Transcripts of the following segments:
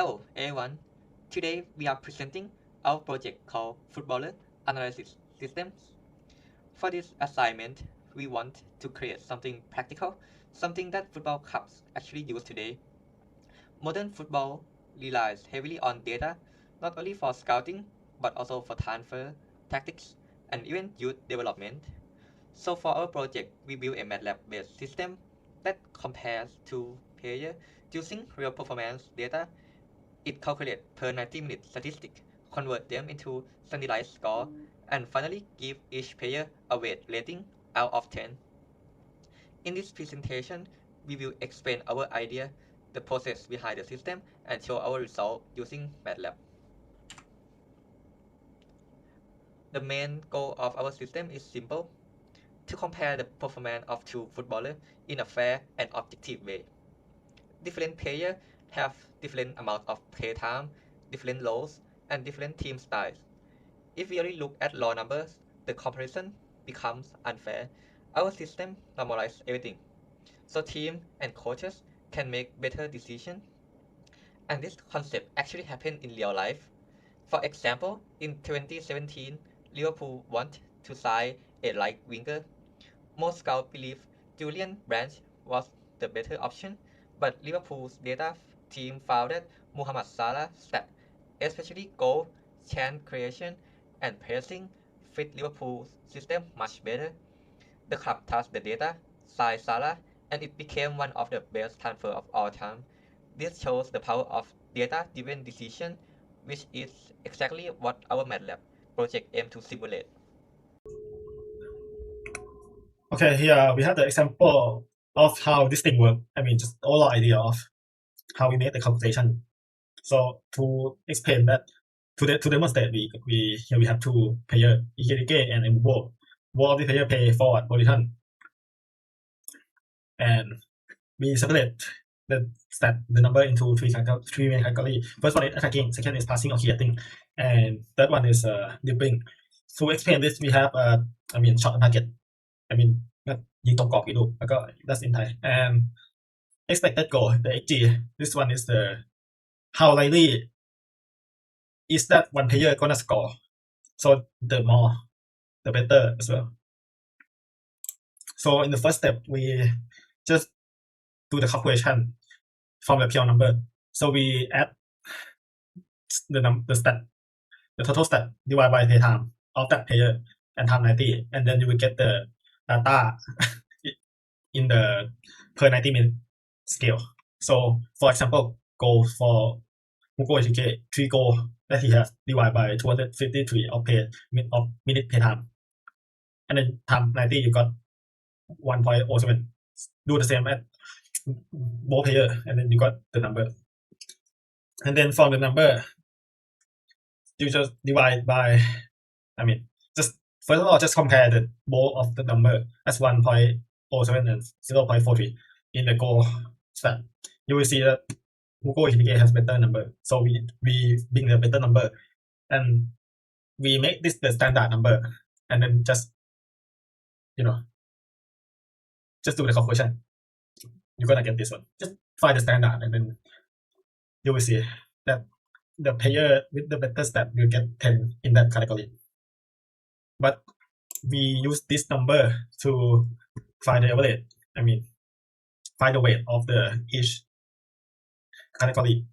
Hello everyone. Today we are presenting our project called Footballer Analysis Systems. For this assignment, we want to create something practical, something that football clubs actually use today. Modern football relies heavily on data, not only for scouting, but also for transfer, tactics, and even youth development. So for our project, we built a Matlab-based system that compares two players using real performance data. It calculates per 90-minute statistic, convert them into standardized score, and finally give each player a weight rating out of 10. In this presentation, we will explain our idea, the process behind the system, and show our result using Matlab. The main goal of our system is simple: to compare the performance of two footballers in a fair and objective way. Different players have different amount of play time, different roles, and different team styles. If we only look at raw numbers, the comparison becomes unfair. Our system normalizes everything, so team and coaches can make better decisions. And this concept actually happened in real life. For example, in 2017, Liverpool wanted to sign a right winger. Most scouts believe Julian Brandt was the better option, but Liverpool's data team found that Mohamed Salah's stats, especially goal, chance creation, and pressing, fit Liverpool's system much better. The club touched the data, signed Salah, and it became one of the best transfers of all time. This shows the power of data-driven decision, which is exactly what our Matlab project aims to simulate. Okay, here we have the example of how this thing works. Just all idea of how we make the calculation. So to explain that, to demonstrate, here we have two player, Ikirike and Mbubo. Both of the player play forward position, and we separate the number into three main category. First one is attacking, second is passing or creating, and third one is dribbling. To explain this, we have shot on target. ยิงตรงกรอบกี่ลูกแล้วก็ that's in Thai and expected goal, the XG. This one is the how likely is that one player gonna score, so the more the better as well. So in the first step, we just do the calculation from the pure number. So we add the total stat divided by play time of that player and time 90, and then you will get the data in the per 90-minute scale. So for example, goal for Mugo Ishike, 3 goal that he has divided by 253 of minute play time, and then time 90 you got 1.07. Do the same at both player, and then you got the number. And then from the number, you just divide by, just first of all, just compare the both of the number as 1.07 and 0.43 in the goal stat. You will see that Google Ishike has better number, so we bring the better number, and we make this the standard number, and then just do the calculation. You're gonna get this one. Just find the standard, and then you will see that the player with the better stat will get 10 in that category. But we use this number to find the average. Find the weight of each category.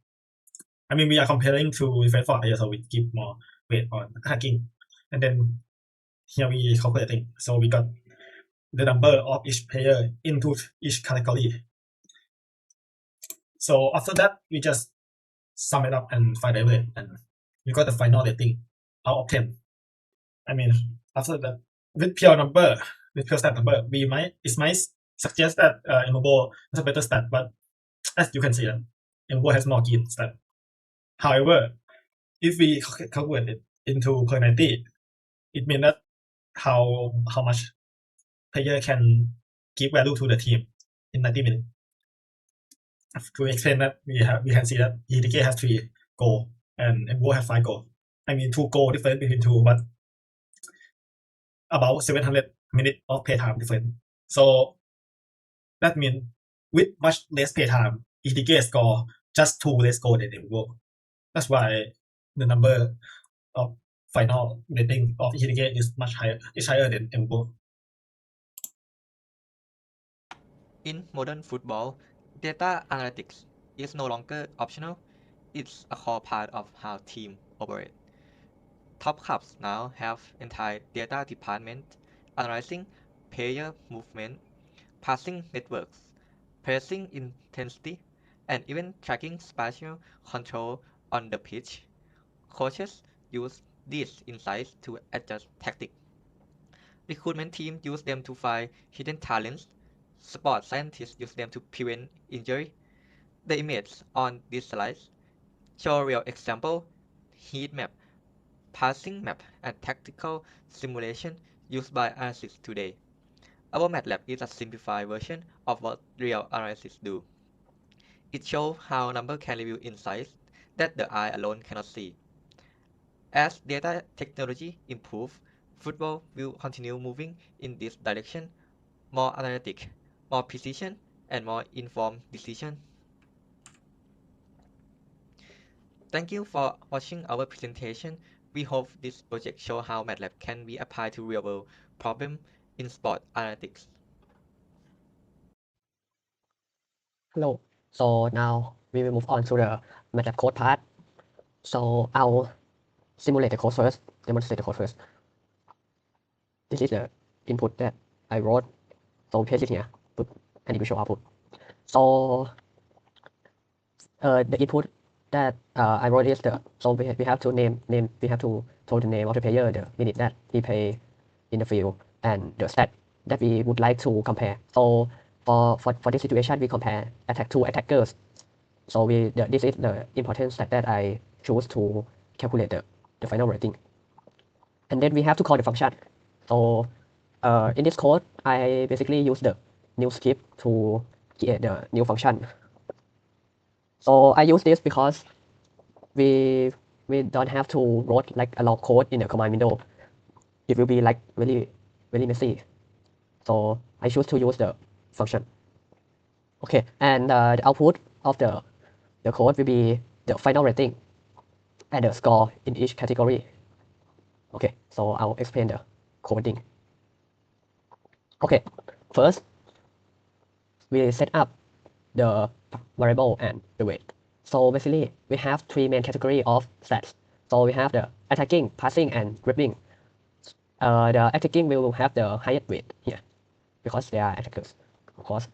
We are comparing to different players, so we give more weight on attacking, and then here we calculating. So we got the number of each player into each category. So after that, we just sum it up and find the average, and we got the final rating out of 10. After that, with pure stat number, it might suggest that Immobo has a better stat, but as you can see, that Immobo has more key stat. However, if we calculate it into per 90, it means that how much player can give value to the team in 90 minutes. To explain that, we can see that EDK has 3 goals and Mbo has 5 goals. 2 goals different between 2, but about 700 minutes of play time different. So that means with much less play time, EDK score just 2 less goal than Embo. That's why the number of final rating of Ishige is much higher. Is higher than Embo. In modern football, data analytics is no longer optional. It's a core part of how teams operate. Top clubs now have entire data departments analyzing player movement, passing networks, pressing intensity, and even tracking spatial control on the pitch. Coaches use these insights to adjust tactics. Recruitment teams use them to find hidden talents. Sports scientists use them to prevent injury. The images on this slide show real example heat map, passing map, and tactical simulation used by analysts today. Our Matlab is a simplified version of what real analysis do. It shows how numbers can reveal insights that the eye alone cannot see. As data technology improves, football will continue moving in this direction, more analytic, more precision, and more informed decision. Thank you for watching our presentation. We hope this project shows how Matlab can be applied to real-world problems in sport analytics. Hello. So now we will move on to the MATLAB code part. So I'll simulate the code first, demonstrate the code first. This is the input that I wrote. So paste it here, and it will show output. So the input that I wrote is so we have to we have to tell the name of the player, the minute that he play in the field, and the stat that we would like to compare. So for this situation, we compare two attackers. So this is the important stat that I choose to calculate the final rating. And then we have to call the function. So in this code, I basically use the new script to create the new function. So I use this because we don't have to write like a long code in the command window. It will be like very messy. So I choose to use the function. Okay, and the output of the code will be the final rating and the score in each category. Okay, so I'll explain the coding. Okay, first we set up the variable and the weight. So basically, we have three main categories of stats. So we have the attacking, passing, and dribbling. The attacking will have the highest weight here because they are attackers, of course.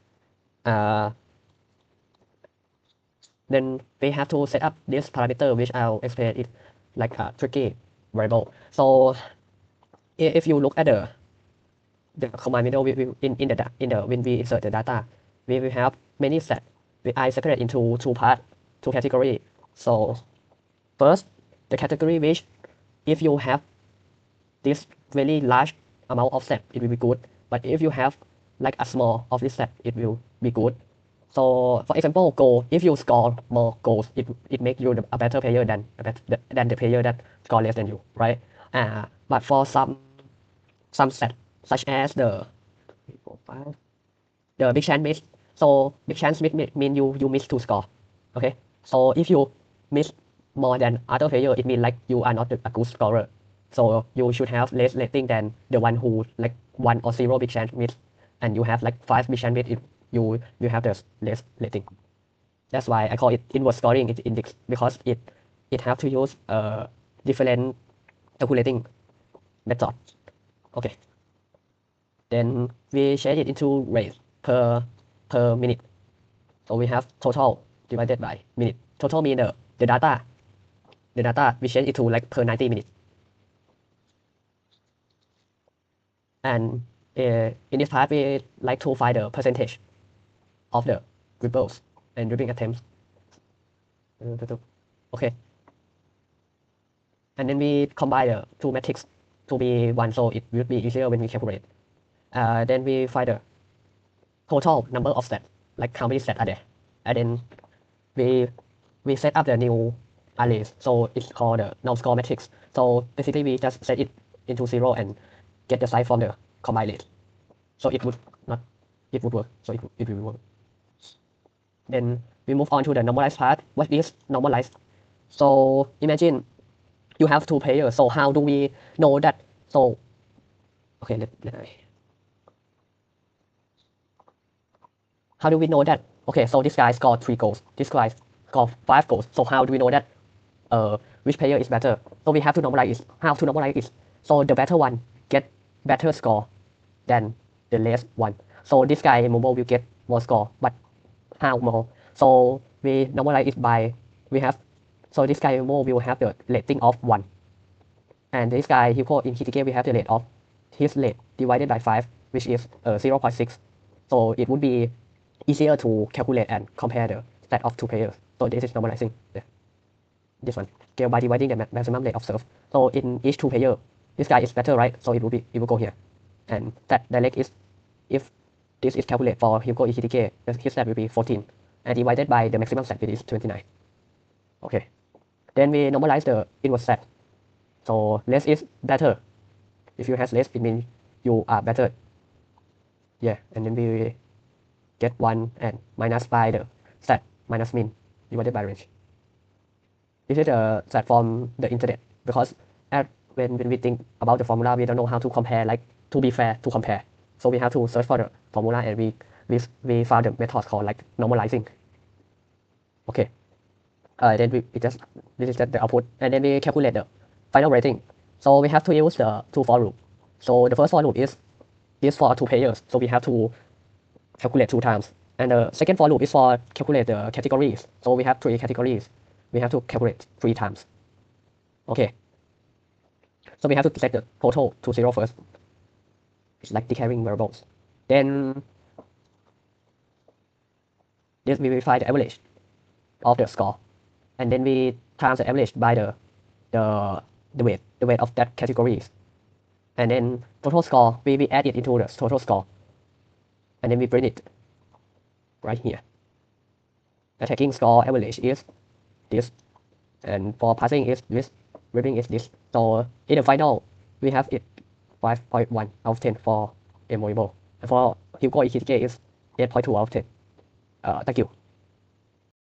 Then we have to set up this parameter, which I'll explain it like a tricky variable. So if you look at the command window, in the when we insert the data, we will have many sets. I separate into two parts, two categories. So first, the category which if you have this very large amount of set, it will be good. But if you have like a small of this set, it will be good. So for example, goal, if you score more goals, it makes you a better player than the player that score less than you, right? But for some set, such as the big chance miss. So big chance miss mean you miss to score. Okay. So if you miss more than other player, it means like you are not a good scorer. So you should have less rating than the one who like 1 or 0 big chance miss, and you have like 5 big chance miss. You have the less rating. That's why I call it inverse scoring index, because it have to use different calculating method. Okay. Then we change it into rate per minute. So we have total divided by minute. Total means the data. The data we change it to like per 90 minutes. And in this part, we like to find the percentage of the dribbles and dribbling attempts. Okay. And then we combine the two metrics to be one, so it will be easier when we calculate. Then we find the total number of sets, like how many sets are there. And then we set up the new arrays, so it's called the null score matrix. So basically we just set it into 0 and get the size from the combined rate. So it would work. So it will work. Then we move on to the normalized part. What is normalized? So imagine you have two players. So how do we know that? So okay, how do we know that? Okay, so this guy scored 3 goals. This guy scored 5 goals. So how do we know that which player is better? So we have to normalize it. How to normalize it? So the better one get better score than the less one. So this guy Momo will get more score, but how more? So we normalize it by we have. So this guy Momo will have the rating of 1, and this guy Hugo in Kitike we have the rate of his rate divided by 5, which is 0.6. So it would be easier to calculate and compare the stat of two players. So this is normalizing this one. Scale by dividing the maximum rate of serve. So in each two player, this guy is better, right? So it will go here. And that direct is, if this is calculated for Hugo Ikitike, his stat will be 14. And divided by the maximum stat, which is 29. Okay. Then we normalize the inverse stat. So less is better. If you have less, it means you are better. Yeah, and then we get 1 and minus by the stat minus mean divided by range. This is a stat from the internet, because when we think about the formula, we don't know how to compare, like to be fair to compare. So we have to search for the formula, and we found the method called like normalizing. Okay. Then we just, this is just the output, and then we calculate the final rating. So we have to use the two for loop. So the first for loop is for two players, so we have to calculate 2 times. And the second for loop is for calculate the categories. So we have 3 categories. We have to calculate 3 times. Okay. So we have to set the total to 0 first. It's like declaring variables. Then this we verify the average of the score. And then we times the average by the weight of that categories. And then total score, we add it into the total score. And then we print it right here. Attacking score average is this, and for passing is this, dribbling is this. So in the final, we have it 5.1 out of 10 for Emoibo. And for Hugo Ikitike is 8.2 out of 10. Thank you.